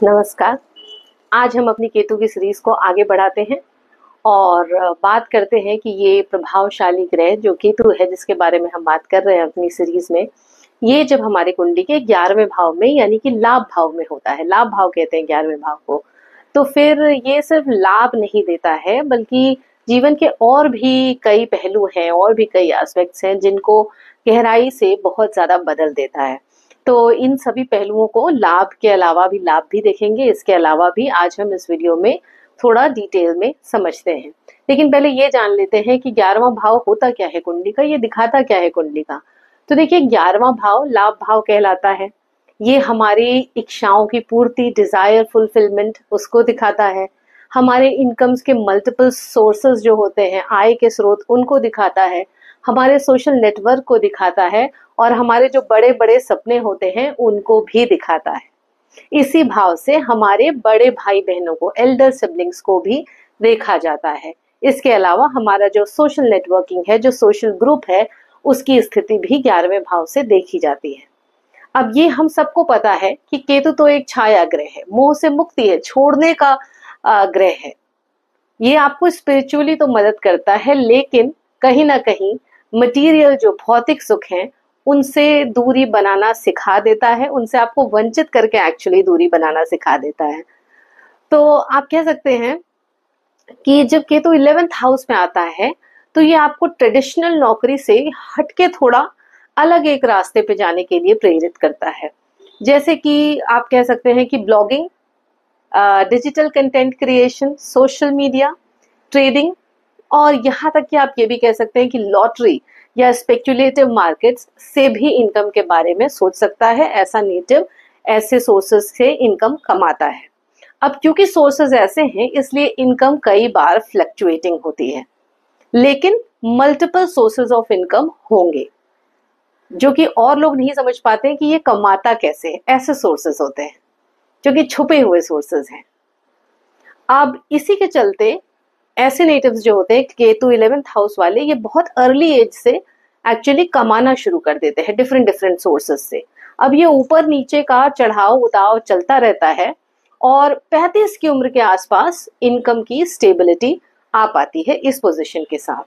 नमस्कार। आज हम अपनी केतु की सीरीज को आगे बढ़ाते हैं और बात करते हैं कि ये प्रभावशाली ग्रह जो केतु है, जिसके बारे में हम बात कर रहे हैं अपनी सीरीज में, ये जब हमारे कुंडली के 11वें भाव में यानी कि लाभ भाव में होता है, लाभ भाव कहते हैं 11वें भाव को, तो फिर ये सिर्फ लाभ नहीं देता है बल्कि जीवन के और भी कई पहलू हैं और भी कई एस्पेक्ट्स हैं जिनको गहराई से बहुत ज्यादा बदल देता है। तो इन सभी पहलुओं को लाभ भी देखेंगे। इसके अलावा भी आज हम इस वीडियो में थोड़ा डिटेल में समझते हैं। लेकिन पहले ये जान लेते हैं कि 11वां भाव होता क्या है कुंडली का, ये दिखाता क्या है कुंडली का। तो देखिए, 11वां भाव लाभ भाव कहलाता है। ये हमारी इच्छाओं की पूर्ति, डिजायर फुलफिलमेंट, उसको दिखाता है। हमारे इनकम्स के मल्टीपल सोर्सेस जो होते हैं, आय के स्रोत, उनको दिखाता है। हमारे सोशल नेटवर्क को दिखाता है और हमारे जो बड़े बड़े सपने होते हैं उनको भी दिखाता है। इसी भाव से हमारे बड़े भाई बहनों को, एल्डर सिबलिंग्स को भी देखा जाता है। इसके अलावा हमारा जो सोशल नेटवर्किंग है, जो सोशल ग्रुप है, उसकी स्थिति भी 11वें भाव से देखी जाती है। अब ये हम सबको पता है कि केतु तो एक छाया ग्रह है, मोह से मुक्ति है, छोड़ने का ग्रह है। ये आपको स्पिरिचुअली तो मदद करता है, लेकिन कहीं ना कहीं मटेरियल जो भौतिक सुख हैं उनसे दूरी बनाना सिखा देता है, उनसे आपको वंचित करके एक्चुअली दूरी बनाना सिखा देता है। तो आप कह सकते हैं कि जब केतु 11th हाउस में आता है तो ये आपको ट्रेडिशनल नौकरी से हटके थोड़ा अलग एक रास्ते पे जाने के लिए प्रेरित करता है। जैसे कि आप कह सकते हैं कि blogging, digital content creation, social media, trading, और यहाँ तक कि आप ये भी कह सकते हैं कि लॉटरी या स्पेक्युलेटिव मार्केट्स से भी इनकम के बारे में सोच सकता है। ऐसा नेटिव ऐसे सोर्सेस से इनकम कमाता है। अब क्योंकि सोर्सेस ऐसे हैं, इसलिए इनकम कई बार फ्लक्चुएटिंग होती है, लेकिन मल्टीपल सोर्सेज ऑफ इनकम होंगे जो कि और लोग नहीं समझ पाते हैं कि ये कमाता कैसे है। ऐसे सोर्सेज होते हैं जो कि छुपे हुए सोर्सेज हैं। अब इसी के चलते ऐसे नेटिव्स जो होते हैं केतु 11th हाउस वाले, ये बहुत अर्ली एज से एक्चुअली कमाना शुरू कर देते हैं डिफरेंट डिफरेंट सोर्सेज से। अब ये ऊपर नीचे का चढ़ाव उताव चलता रहता है और 35 की उम्र के आसपास इनकम की स्टेबिलिटी आ पाती है इस पोजीशन के साथ।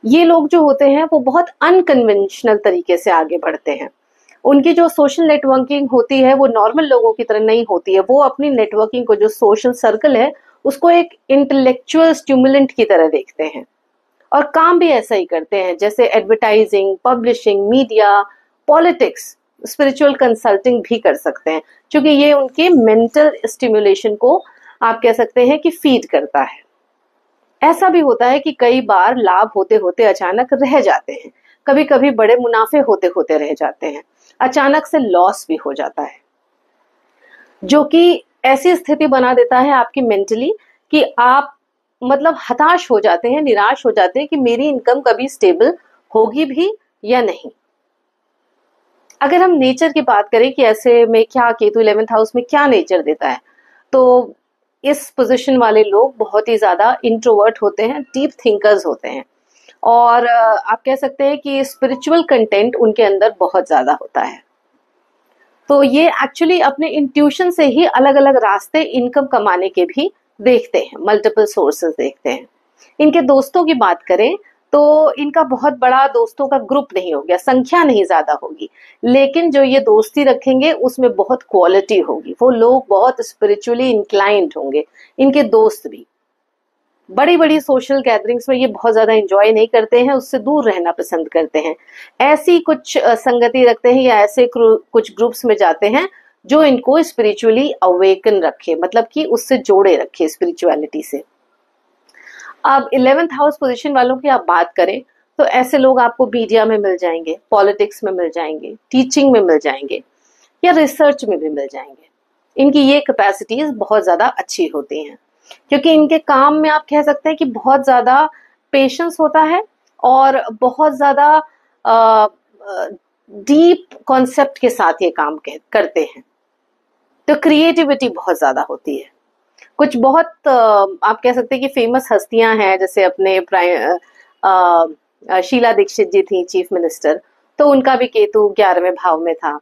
ये लोग जो होते हैं वो बहुत अनकन्वेंशनल तरीके से आगे बढ़ते हैं। उनकी जो सोशल नेटवर्किंग होती है वो नॉर्मल लोगों की तरह नहीं होती है। वो अपनी नेटवर्किंग को, जो सोशल सर्कल है, उसको एक इंटेलेक्चुअल स्टिमुलेंट की तरह देखते हैं और काम भी ऐसा ही करते हैं, जैसे advertising, publishing, media, politics, spiritual consulting भी कर सकते हैं, क्योंकि ये उनके मेंटल स्टिमुलेशन को आप कह सकते हैं कि फीड करता है। ऐसा भी होता है कि कई बार लाभ होते होते अचानक रह जाते हैं, कभी कभी बड़े मुनाफे होते होते रह जाते हैं, अचानक से लॉस भी हो जाता है, जो कि ऐसी स्थिति बना देता है आपकी मेंटली कि आप मतलब हताश हो जाते हैं, निराश हो जाते हैं कि मेरी इनकम कभी स्टेबल होगी भी या नहीं। अगर हम नेचर की बात करें कि ऐसे में क्या केतु 11th हाउस में क्या नेचर देता है, तो इस पोजीशन वाले लोग बहुत ही ज्यादा इंट्रोवर्ट होते हैं, डीप थिंकर्स होते हैं, और आप कह सकते हैं कि स्पिरिचुअल कंटेंट उनके अंदर बहुत ज्यादा होता है। तो ये एक्चुअली अपने इंट्यूशन से ही अलग अलग रास्ते इनकम कमाने के भी देखते हैं, मल्टीपल सोर्सेज देखते हैं। इनके दोस्तों की बात करें तो इनका बहुत बड़ा दोस्तों का ग्रुप नहीं हो गया, संख्या नहीं ज्यादा होगी, लेकिन जो ये दोस्ती रखेंगे उसमें बहुत क्वालिटी होगी। वो लोग बहुत स्पिरिचुअली इंक्लाइंड होंगे, इनके दोस्त भी। बड़ी बड़ी सोशल गैदरिंग्स में ये बहुत ज्यादा एंजॉय नहीं करते हैं, उससे दूर रहना पसंद करते हैं। ऐसी कुछ संगति रखते हैं या ऐसे कुछ ग्रुप्स में जाते हैं जो इनको स्पिरिचुअली अवेकन रखे, मतलब कि उससे जोड़े रखे स्पिरिचुअलिटी से। अब 11th हाउस पोजीशन वालों की आप बात करें तो ऐसे लोग आपको मीडिया में मिल जाएंगे, पॉलिटिक्स में मिल जाएंगे, टीचिंग में मिल जाएंगे या रिसर्च में भी मिल जाएंगे। इनकी ये कैपेसिटीज बहुत ज्यादा अच्छी होती हैं, क्योंकि इनके काम में आप कह सकते हैं कि बहुत ज्यादा पेशेंस होता है और बहुत ज्यादा डीप कॉन्सेप्ट के साथ ये काम करते हैं। तो क्रिएटिविटी बहुत ज्यादा होती है। कुछ बहुत आप कह सकते हैं कि फेमस हस्तियां हैं, जैसे अपने शीला दीक्षित जी थी, चीफ मिनिस्टर, तो उनका भी केतु 11वें भाव में था।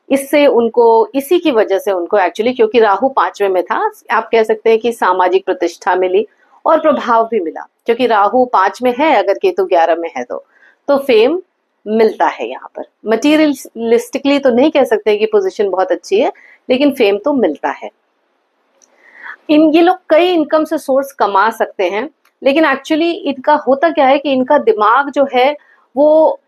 इससे उनको, इसी की वजह से उनको एक्चुअली, क्योंकि राहु 5वें में था, आप कह सकते हैं कि सामाजिक प्रतिष्ठा मिली और प्रभाव भी मिला, क्योंकि राहु 5 में है अगर केतु 11 में है तो फेम मिलता है यहाँ पर। मटीरियलिस्टिकली तो नहीं कह सकते कि पोजीशन बहुत अच्छी है, लेकिन फेम तो मिलता है। ये लोग कई इनकम से सोर्स कमा सकते हैं, लेकिन एक्चुअली इनका होता क्या है कि इनका दिमाग जो है वो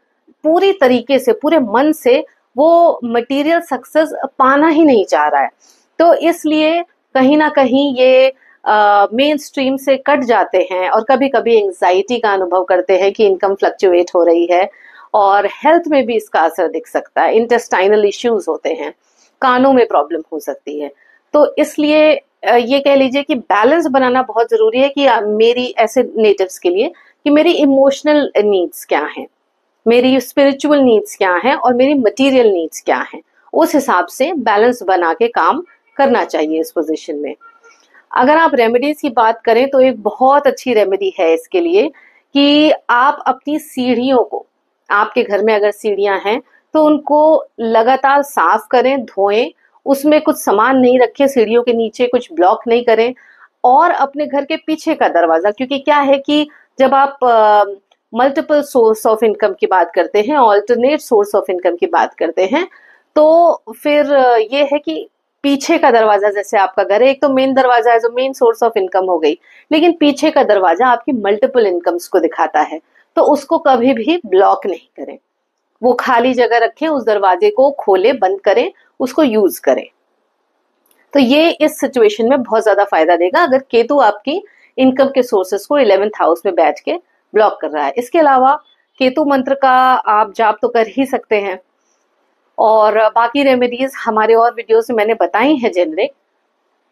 पूरी तरीके से, पूरे मन से वो मटेरियल सक्सेस पाना ही नहीं चाह रहा है। तो इसलिए कहीं ना कहीं ये मेन स्ट्रीम से कट जाते हैं और कभी कभी एंजाइटी का अनुभव करते हैं कि इनकम फ्लक्चुएट हो रही है, और हेल्थ में भी इसका असर दिख सकता है। इंटेस्टाइनल इश्यूज होते हैं, कानों में प्रॉब्लम हो सकती है। तो इसलिए ये कह लीजिए कि बैलेंस बनाना बहुत जरूरी है कि मेरी, ऐसे नेटिव्स के लिए, कि मेरी इमोशनल नीड्स क्या हैं, मेरी स्पिरिचुअल नीड्स क्या हैं और मेरी मटेरियल नीड्स क्या हैं। उस हिसाब से बैलेंस बना के काम करना चाहिए इस पोजीशन में। अगर आप रेमेडीज की बात करें तो एक बहुत अच्छी रेमेडी है इसके लिए कि आप अपनी सीढ़ियों को, आपके घर में अगर सीढ़ियां हैं तो उनको लगातार साफ करें, धोएं, उसमें कुछ सामान नहीं रखें, सीढ़ियों के नीचे कुछ ब्लॉक नहीं करें। और अपने घर के पीछे का दरवाजा, क्योंकि क्या है कि जब आप मल्टीपल सोर्स ऑफ इनकम की बात करते हैं, ऑल्टरनेट सोर्स ऑफ इनकम की बात करते हैं, तो फिर ये है कि पीछे का दरवाजा, जैसे आपका घर है, एक तो मेन दरवाजा है जो मेन सोर्स ऑफ इनकम हो गई, लेकिन पीछे का दरवाजा आपकी मल्टीपल इनकम्स को दिखाता है, तो उसको कभी भी ब्लॉक नहीं करें, वो खाली जगह रखें, उस दरवाजे को खोले, बंद करें, उसको यूज करें। तो ये इस सिचुएशन में बहुत ज्यादा फायदा देगा अगर केतु आपकी इनकम के सोर्सेस को 11th हाउस में बैठ के ब्लॉक कर रहा है। इसके अलावा केतु मंत्र का आप जाप तो कर ही सकते हैं, और बाकी रेमेडीज हमारे और वीडियोस में मैंने बताई हैं जेनरिक।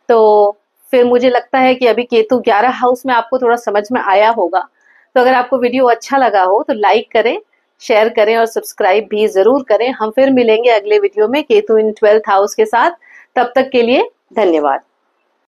तो फिर मुझे लगता है कि अभी केतु 11 हाउस में आपको थोड़ा समझ में आया होगा। तो अगर आपको वीडियो अच्छा लगा हो तो लाइक करें, शेयर करें और सब्सक्राइब भी जरूर करें। हम फिर मिलेंगे अगले वीडियो में केतु इन 12th हाउस के साथ। तब तक के लिए धन्यवाद।